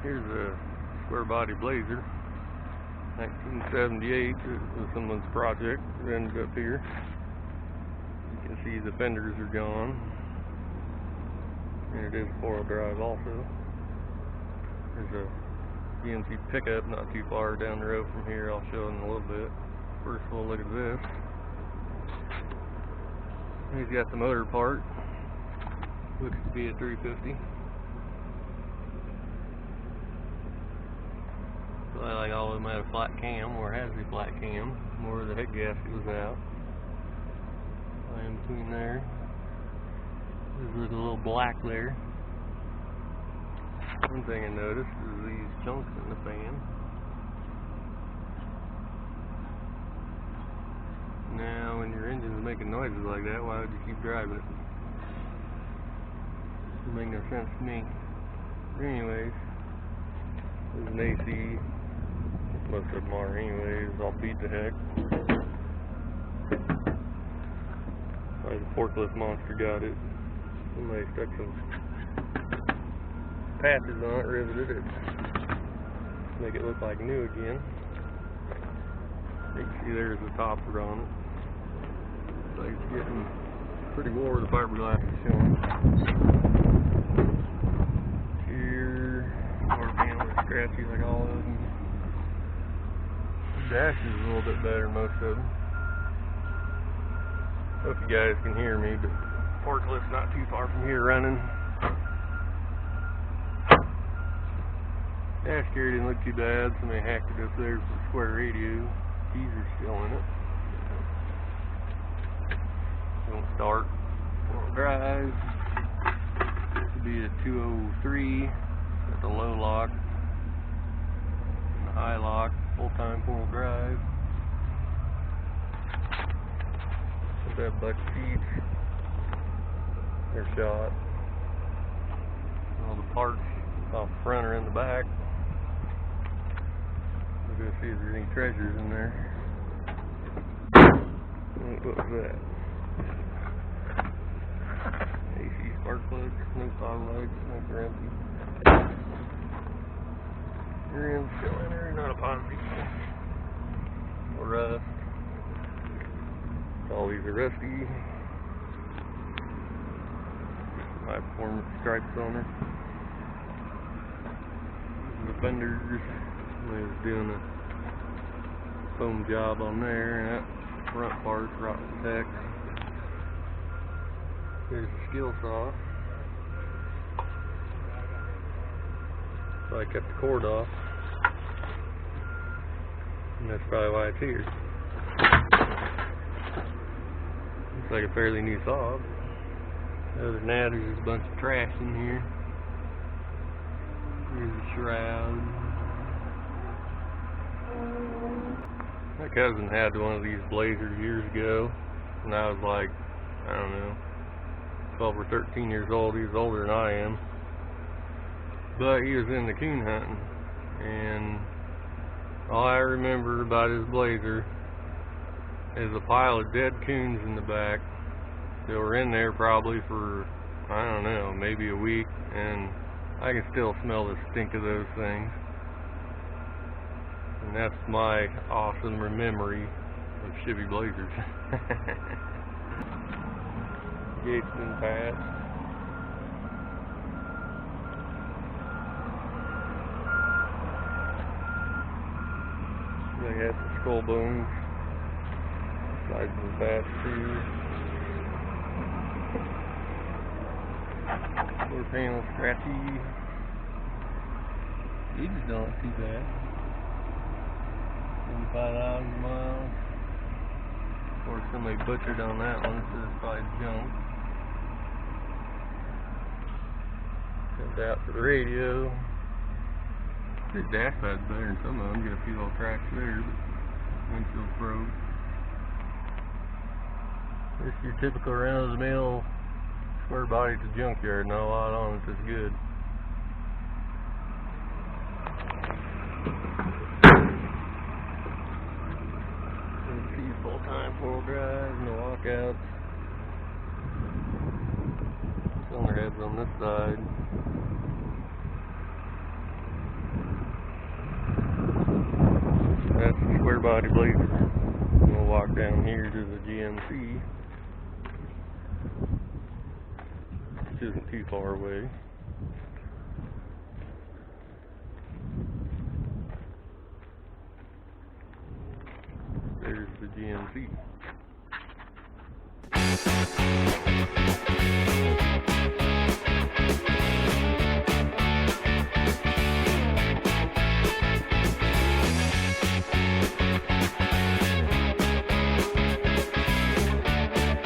Here's a square body Blazer, 1978. It was someone's project. It ended up here. You can see the fenders are gone, and it is 4-wheel drive also. There's a GMC pickup not too far down the road from here. I'll show in a little bit. First we'll look at this. He's got the motor part. Looks to be a 350. So I like all of them had a flat cam, or has a flat cam, where the head gasket was out. In between there. There's a little black there. One thing I noticed is these chunks in the fan. Now, when your engine's making noises like that, why would you keep driving it? Doesn't make no sense to me. But anyways, there's an AC. Most of them are anyways. I'll beat the heck. Probably the forklift monster got it. Somebody stuck some patches on it, riveted it, make it look like new again. You can see there's the topper on it. Looks like it's getting pretty more. The fiberglass is showing. Here, door panel is scratchy like all of them. The dash is a little bit better than most of them. Hope you guys can hear me, but the forklift's not too far from here running. Dash gear didn't look too bad. Somebody hacked it up there for the square radio. Keys are still in it. Don't start. 4-wheel drive. This would be a 203. Got the low lock and the high lock. Full-time 4-wheel drive. That buck seats. They're shot. All the parts off the front or in the back. We're going to see if there's any treasures in there. What was that? AC spark plugs, no fog lights, they're empty. Rear end cylinder, not a positive. No rust. All these are rusty. High performance stripes on her. The fenders. They was doing a foam job on there, and that front part's rotten tech. Here's the skill saw. So I kept the cord off, and that's probably why it's here. Looks like a fairly new saw. Other than that, there's just a bunch of trash in here. Here's the shroud. My cousin had one of these Blazers years ago, and I was like, I don't know, 12 or 13 years old. He was older than I am. But he was into coon hunting, and all I remember about his Blazer is a pile of dead coons in the back. They were in there probably for, I don't know, maybe a week, and I can still smell the stink of those things. And that's my awesome memory of Chevy Blazers. Gates been passed. They had some skull bones. Sides been passed too. Door panel scratchy. These don't look too bad. 75,000 miles. Of course, somebody butchered on that one, so it's probably junk. Comes out for the radio. This dash pad's better than some of them. Get a few little cracks there, but windshield's broke. This is your typical run-of-the-mill square body to junkyard. Not a lot on it that's good. Full-time 4-wheel drive, no walkouts. Cylinder heads on this side. That's the square body blazer. We'll walk down here to the GMC, which isn't too far away. There's the GMC.